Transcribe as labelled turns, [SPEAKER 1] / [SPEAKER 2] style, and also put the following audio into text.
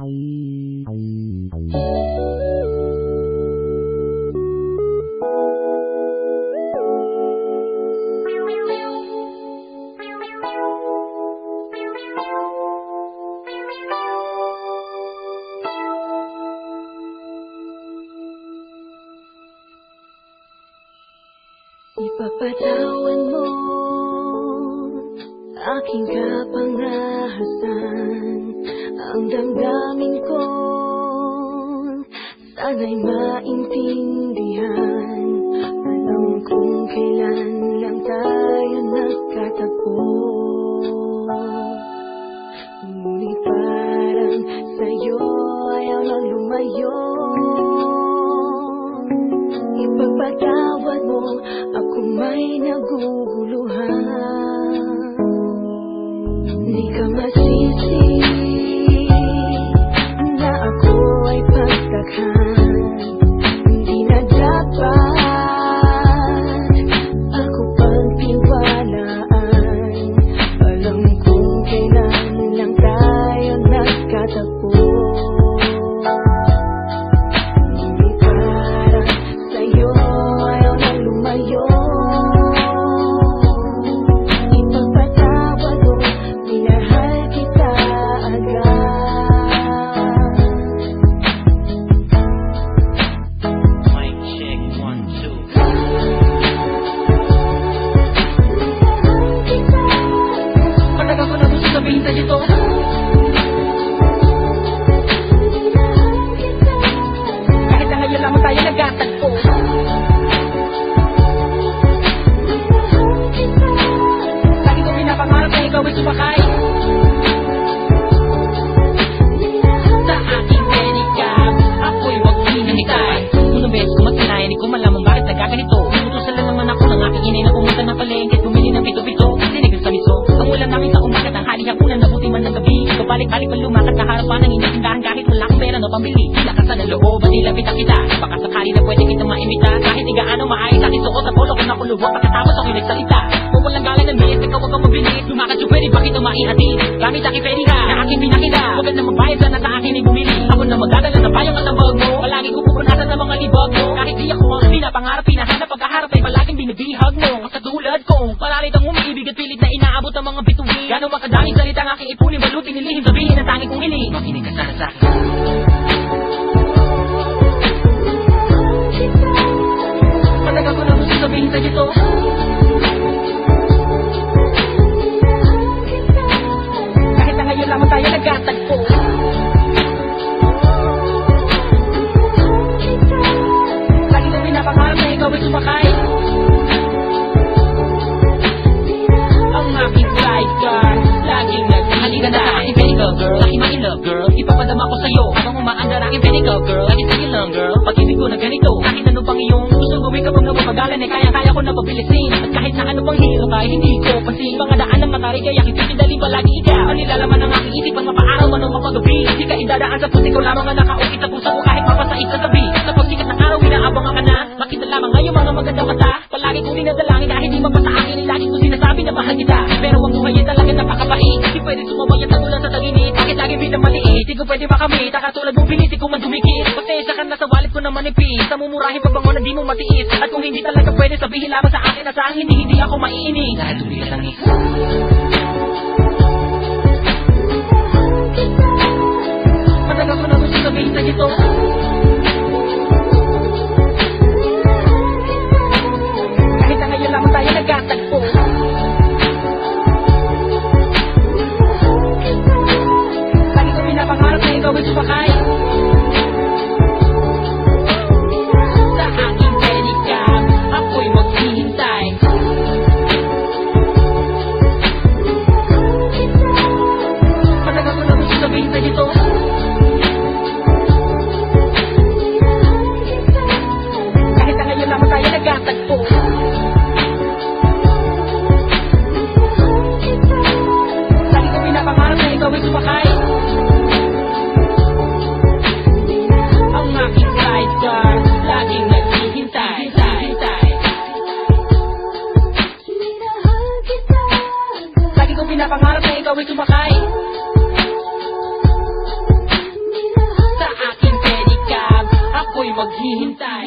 [SPEAKER 1] Ipapatawan mo aking kapangahasan, ang damdamin ko sana'y maintindihan. Alam kung kailan lang tayo nagkatagpo, ngunit parang sa'yo ayaw lang lumayo. Ipagpatawad mo ako may naguguluhan. Di ka masisi na ako ay pagtakhan. Hindi na dapat ako pagtiwalaan. Alam kong kailan lang tayo nagkatagpo, ngunit parang sa'yo ayaw na lumayo. Ipagpatawad mo, minahal kita agad.
[SPEAKER 2] Mic check, 1, 2. Matagal ko na gusto sabihin sa dito. Kahit na ngayon lamang tayo nagkatagpo, lagi ko pinapangarap na ikaw ay sumakay sa aking pedicab. Ako'y maghinahintay. Unang beses ko magkinayan, di ko malaman bakit nagkaganito. Utusan lang naman ako ng aking inay na pumunta ng palengke at bumili ng pito-pito. Sinigang sa miso, ang ulam namin sa umagat, ang hali hapunan, nabuti man ng gabi. Kabalik-balik pa lumakat na harapan ng initindahan kahit wala akong pera na pambili. Lakasan ng loob at nilapitan kita, baka sakali na pwede kita maimita. Kahit di gaano maayos aking suot at polo ko na kulubot, pagkatapos ako'y nagsalita. Kung walang galang ng miss, ikaw wag kang mabilis. Lumakad yung pwede ba kita maihatid? Gamit aking pwede ka, na aking pinakita. Huwag ka na magbayad sana sa akin ay bumili. Ako na magdadala ng payong at ang bag mo. Palagi ko pupunasan ng mga libag mo. Kahit di ako ang pinapangarap, pinahanap, pagkaharap ay palaging binibihag mo. Katulad kong paralit ang umiibig at pilit na inaabot ang mga bituin. Gano'ng makadaming salita ang aking ipunin, balutin, nilihim, sabihin ang tanging kong hiling. Makinig ka sana sa akin. Matagal ko na gusto sabihin sa dito. Kahit na ngayon lamang tayo nagkatagpo, lagi na pinapangarap na ikaw ay sumakay ang aking sidecar. Laging naghalika na sa aking pedicle, girl. Lagi ma-in-love, girl. Ipapadama ko sa'yo habang umaandar aking pedicle, girl. Lagi sa'yo lang, girl. Pag-ibig ko na ganito, kahit ano pang iyong gusto gawin kapag napapagalan, kaya-kaya ko na pabilisin. At kahit na ano pang hilo kahit hindi ko pansin, mga daan ng matarik ay aking pipindali palagi ikaw. Ang nilalaman ng aking isipan, mapaaraw man o mapagabi. Di ka idadaan sa puso, ikaw lamang ang nakaukit sa puso ko kahit mapasait sa tabi. Sa pagsikat ng araw, inaabangan ka na. Makita lamang ngayon mga magandang mata. Palagi kong dinadalangin kahit di mapasa akin, ay lagi ko sinasabi na mahal kita. Pero ang buhay ay talaga napakapait. Di pwede sumabay at tagulan sa taginit. Bakit lagi bilang maliit? Di ko pwede makamit. Katulad mong pilit, di ko man dumikit. Pasensya ka na sa wallet ko na manipis. Sa mumurahin pabango na di mo matiis. At kung hindi talaga pwede, sabihin lamang sa akin na sa akin hindi ako maiinis. Dahil tuloy lang isa. Matagal ko na gusto sabihin sa dito. Kahit na ngayon lamang tayo nagkatagpo, lagi ko pinapangarap na ikaw ay sumakay sa aking pedicab. Ako'y maghihintay. Matagal ko na gusto sabihin sa dito. Kahit na ngayon lamang tayo nagkatagpo, lagi ko pinapangarap na ikaw ay sumakay paghihintay.